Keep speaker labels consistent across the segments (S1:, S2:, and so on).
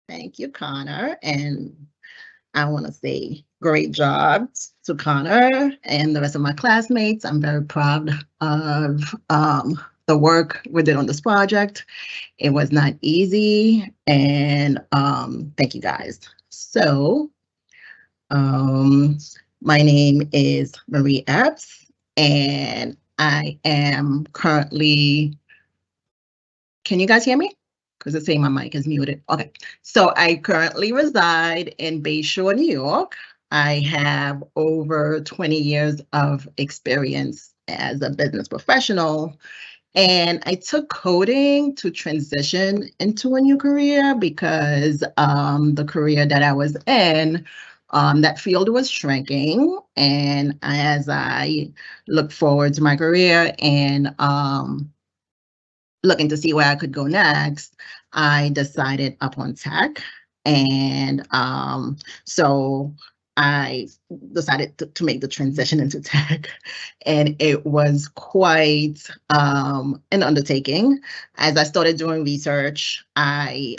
S1: Thank you, Connor. And I want to say great job to Connor and the rest of my classmates. I'm very proud of the work we did on this project. It was not easy, and thank you guys. So, um, my name is Marie Epps, and I am currently. Can you guys hear me? Because it's saying my mic is muted. Okay. So I currently reside in Bayshore, New York. I have over 20 years of experience as a business professional. And I took coding to transition into a new career because the career that I was in, that field was shrinking. And as I look forward to my career and looking to see where I could go next, I decided upon tech. And so I decided to make the transition into tech. And it was quite an undertaking. As I started doing research, I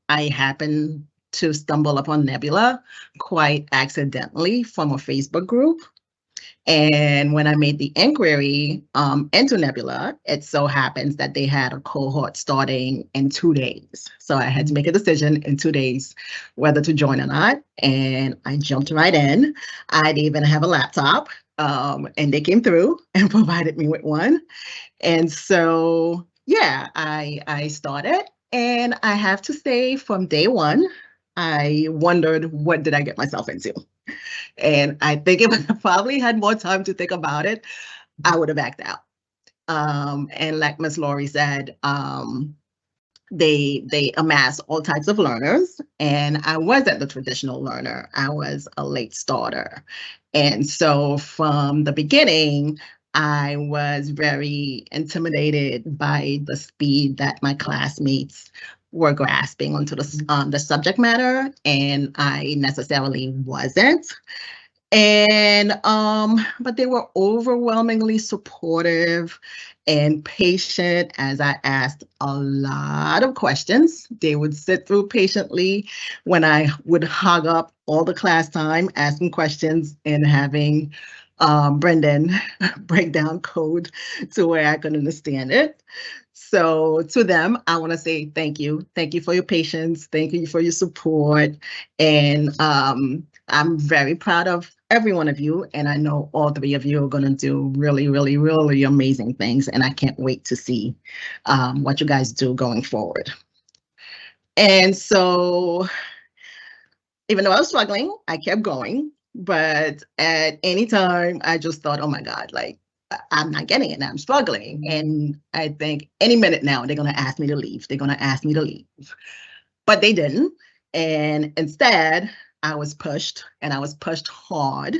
S1: happened to stumble upon Nebula quite accidentally from a Facebook group. And when I made the inquiry into Nebula, it so happens that they had a cohort starting in 2 days. So I had to make a decision in 2 days whether to join or not. And I jumped right in. I didn't even have a laptop. And they came through and provided me with one. And so, yeah, I started. And I have to say, from day one, I wondered, what did I get myself into? And I think if I probably had more time to think about it, I would have backed out. And like Miss Laurie said, they amass all types of learners, and I wasn't the traditional learner. I was a late starter. And so from the beginning, I was very intimidated by the speed that my classmates were grasping onto the subject matter, and I necessarily wasn't. And but they were overwhelmingly supportive and patient as I asked a lot of questions. They would sit through patiently when I would hog up all the class time asking questions and having Brendan break down code to where I could understand it. So to them, I want to say thank you. Thank you for your patience. Thank you for your support. And I'm very proud of every one of you. And I know all three of you are going to do really, really, really amazing things. And I can't wait to see what you guys do going forward. And so even though I was struggling, I kept going. But at any time, I just thought, oh my God, like, I'm not getting it. I'm struggling. And I think any minute now, they're going to ask me to leave. They're going to ask me to leave. But they didn't. And instead, I was pushed, and I was pushed hard,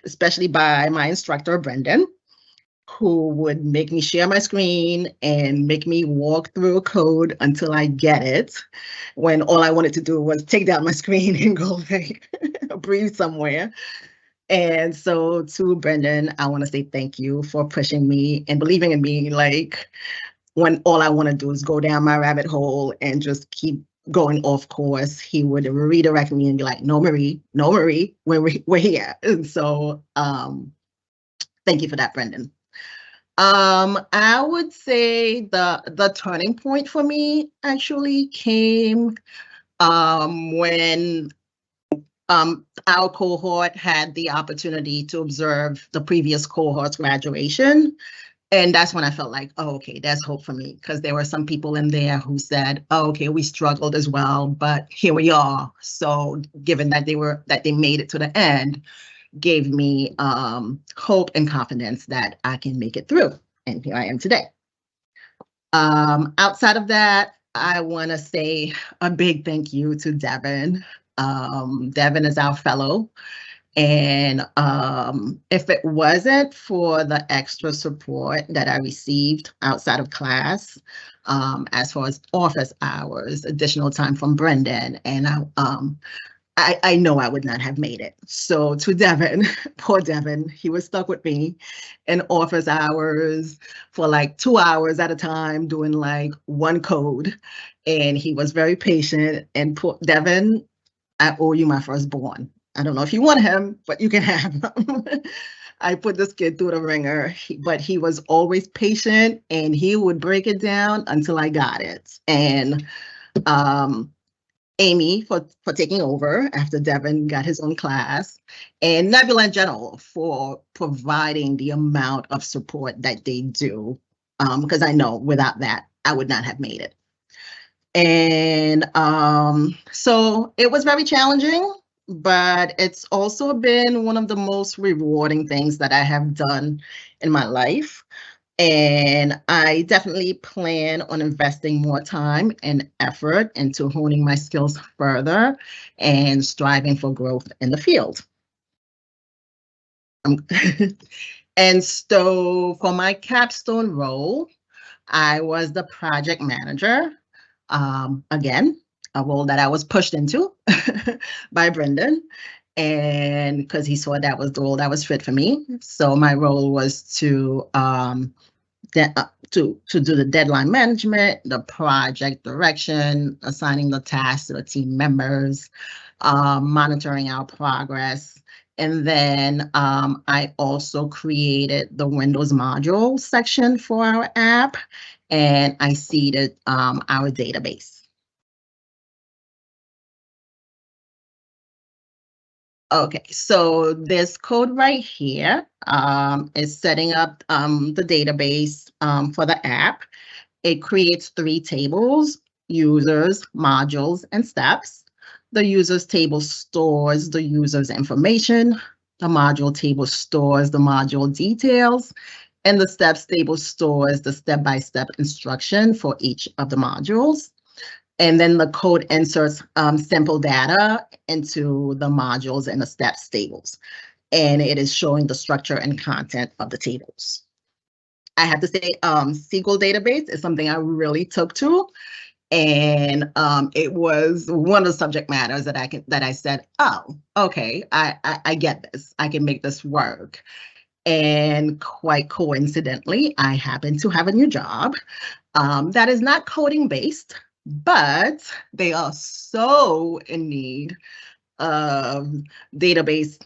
S1: especially by my instructor, Brendan, who would make me share my screen and make me walk through a code until I get it, when all I wanted to do was take down my screen and go like breathe somewhere. And so to Brendan, I want to say thank you for pushing me and believing in me. Like, when all I want to do is go down my rabbit hole and just keep going off course, he would redirect me and be like, no, Marie, we're here. And so thank you for that, Brendan. I would say the turning point for me actually came when our cohort had the opportunity to observe the previous cohort's graduation. And that's when I felt like, oh, okay, there's hope for me, because there were some people in there who said, oh, okay, we struggled as well, but here we are. So given that they made it to the end, gave me hope and confidence that I can make it through. And here I am today. Outside of that, I want to say a big thank you to Devin. Devin is our fellow. And if it wasn't for the extra support that I received outside of class, as far as office hours, additional time from Brendan, and I know I would not have made it. So to Devin, poor Devin, he was stuck with me in office hours for like 2 hours at a time doing like one code. And he was very patient. And poor Devin, I owe you my firstborn. I don't know if you want him, but you can have him. I put this kid through the ringer, but he was always patient and he would break it down until I got it. And um, Amy for taking over after Devin got his own class, and Nebula in general for providing the amount of support that they do, because I know without that, I would not have made it. And so it was very challenging, but it's also been one of the most rewarding things that I have done in my life. And I definitely plan on investing more time and effort into honing my skills further and striving for growth in the field. And so for my capstone role, I was the project manager. Again, a role that I was pushed into by Brendan, and because he saw that was the role that was fit for me. So my role was to to do the deadline management, the project direction, assigning the tasks to the team members, monitoring our progress. And then I also created the Windows module section for our app, and I seeded our database. Okay, so this code right here is setting up the database for the app. It creates 3 tables: users, modules, and steps. The users table stores the user's information. The module table stores the module details. And the steps table stores the step-by-step instruction for each of the modules. And then the code inserts simple data into the modules and the steps tables. And it is showing the structure and content of the tables. I have to say, SQL database is something I really took to, and it was one of the subject matters that I said, oh, okay, I get this. I can make this work. And quite coincidentally, I happen to have a new job that is not coding based, but they are so in need of database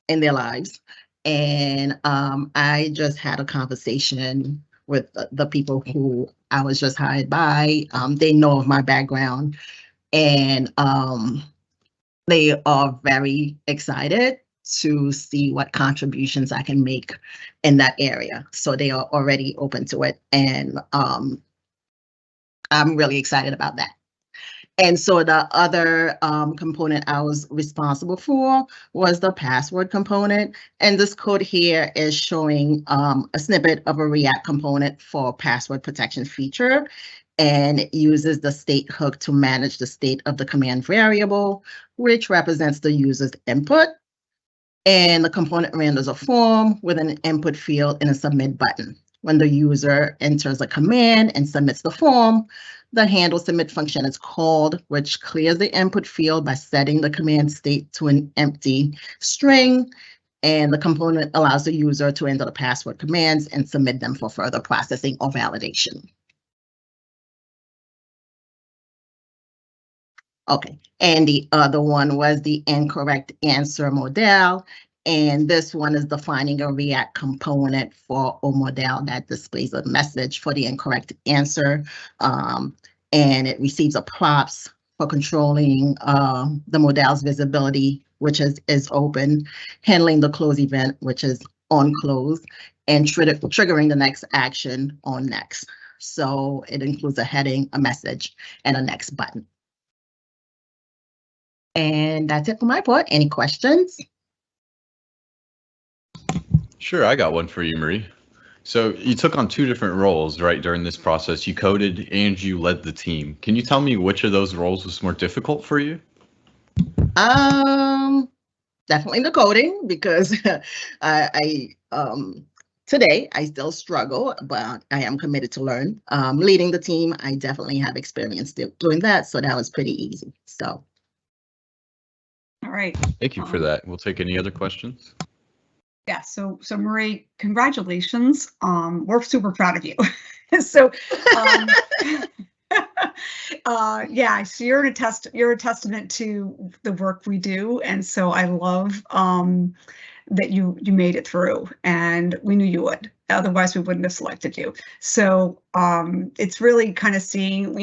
S1: in their lives. And I just had a conversation with the people who I was just hired by. They know of my background, and they are very excited to see what contributions I can make in that area. So they are already open to it, and I'm really excited about that. And so the other component I was responsible for was the password component. And this code here is showing a snippet of a React component for password protection feature. And it uses the state hook to manage the state of the command variable, which represents the user's input. And the component renders a form with an input field and a submit button. When the user enters a command and submits the form, the handle submit function is called, which clears the input field by setting the command state to an empty string. And the component allows the user to enter the password commands and submit them for further processing or validation. Okay, and the other one was the incorrect answer model. And this one is defining a React component for a model that displays a message for the incorrect answer. And it receives a props for controlling the model's visibility, which is open, handling the close event, which is on close, and triggering the next action on next. So it includes a heading, a message, and a next button. And that's it for my part. Any questions?
S2: Sure, I got one for you, Marie. So you took on 2 different roles, right, during this process. You coded and you led the team. Can you tell me which of those roles was more difficult for you?
S1: Definitely the coding, because I today I still struggle, but I am committed to learn. Leading the team, I definitely have experience doing that, so that was pretty easy. So
S3: All right.
S2: Thank you for that. We'll take any other questions.
S3: Yeah. So Marie, congratulations. We're super proud of you. So, yeah, so you're a testament to the work we do, and so I love that you made it through, and we knew you would. Otherwise, we wouldn't have selected you. So it's really kind of seeing,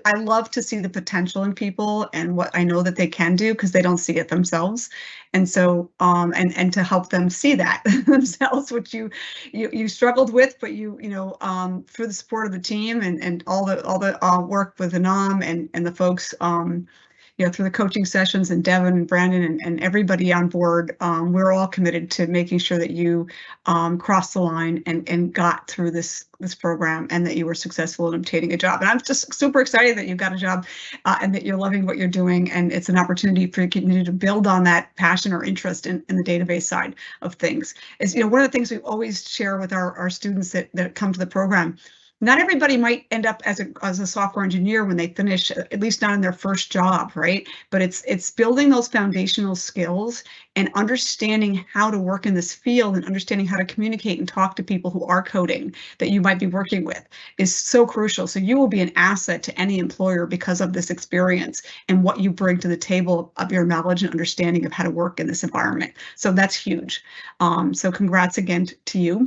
S3: I love to see the potential in people and what I know that they can do because they don't see it themselves. And so, and to help them see that themselves, which you struggled with, but through the support of the team and all the work with Anam and the folks, through the coaching sessions and Devin and Brandon and everybody on board, we're all committed to making sure that you crossed the line and got through this program and that you were successful in obtaining a job. And I'm just super excited that you got a job and that you're loving what you're doing. And it's an opportunity for you to continue to build on that passion or interest in the database side of things. Is, one of the things we always share with our students that come to the program. Not everybody might end up as a software engineer when they finish, at least not in their first job, right? But it's building those foundational skills and understanding how to work in this field and understanding how to communicate and talk to people who are coding that you might be working with is so crucial. So you will be an asset to any employer because of this experience and what you bring to the table of your knowledge and understanding of how to work in this environment. So that's huge. So congrats again to you.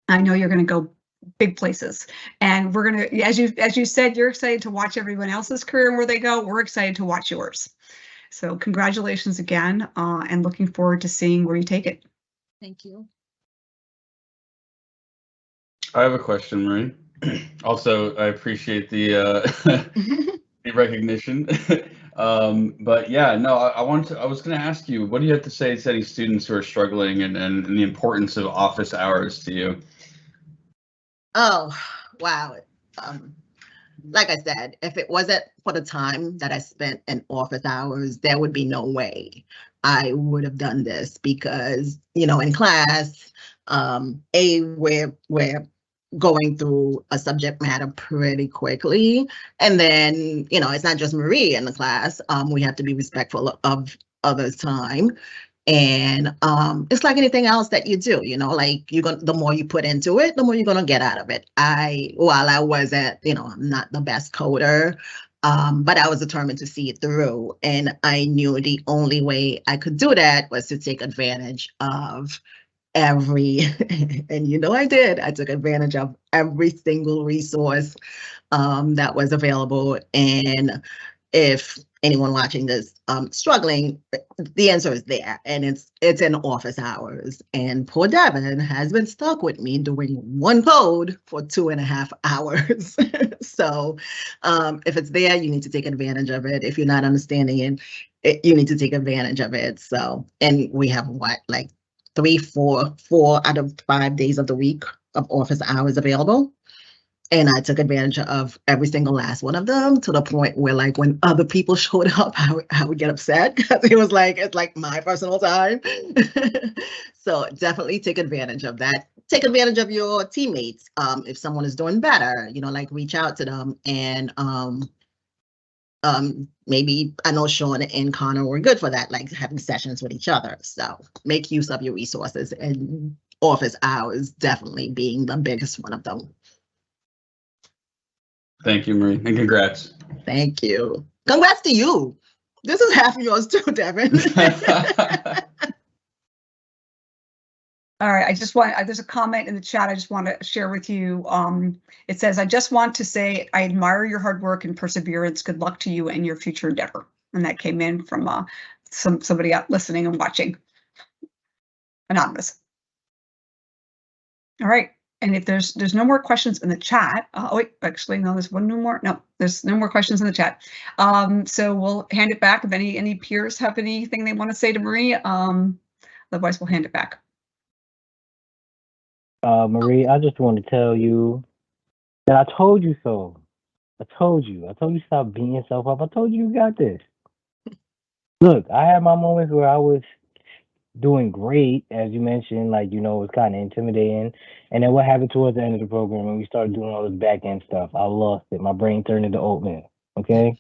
S3: I know you're going to go big places, and we're going to, as you said, you're excited to watch everyone else's career and where they go. We're excited to watch yours. So congratulations again, and looking forward to seeing where you take it.
S1: Thank you.
S4: I have a question, Marie. Also, I appreciate the the recognition. But yeah, no, I was going to ask you, what do you have to say to any students who are struggling and the importance of office hours to you?
S1: Oh, wow. Like I said, if it wasn't for the time that I spent in office hours, there would be no way I would have done this because, in class, we're going through a subject matter pretty quickly. And then, it's not just Marie in the class. We have to be respectful of others' time. And it's like anything else that you do, like the more you put into it, the more you're gonna get out of it. While I wasn't, I'm not the best coder, but I was determined to see it through. And I knew the only way I could do that was to take advantage of every, and I did. I took advantage of every single resource that was available. And if anyone watching this struggling, the answer is there, and it's in office hours. And poor Devin has been stuck with me doing one code for 2.5 hours. So if it's there, you need to take advantage of it. If you're not understanding it, you need to take advantage of it. So, and we have like 4 out of 5 days of the week of office hours available. And I took advantage of every single last one of them to the point where, like, when other people showed up, I would get upset because it's like my personal time. So definitely take advantage of that. Take advantage of your teammates. If someone is doing better, like reach out to them and maybe I know Sean and Connor were good for that, like having sessions with each other. So make use of your resources, and office hours definitely being the biggest one of them.
S4: Thank you, Marie, and congrats.
S1: Thank you. Congrats to you. This is half of yours too, Devin.
S3: All right, there's a comment in the chat I just want to share with you. It says, I just want to say I admire your hard work and perseverance. Good luck to you and your future endeavor. And that came in from somebody out listening and watching. Anonymous. All right. And if there's no more questions in the chat, oh wait, actually no, there's one more. No, there's no more questions in the chat. So we'll hand it back. If any peers have anything they want to say to Marie, otherwise we'll hand it back.
S5: Marie, I just want to tell you that I told you so. I told you stop beating yourself up. I told you got this. Look, I had my moments where I was doing great, as you mentioned, like, it was kind of intimidating. And then what happened towards the end of the program when we started doing all this back end stuff? I lost it. My brain turned into oatmeal. Okay?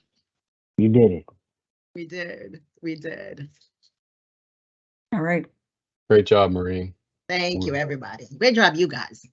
S5: You did it.
S1: We did. We did.
S3: All right.
S6: Great job, Marie.
S1: Thank you, everybody. Great job, you guys.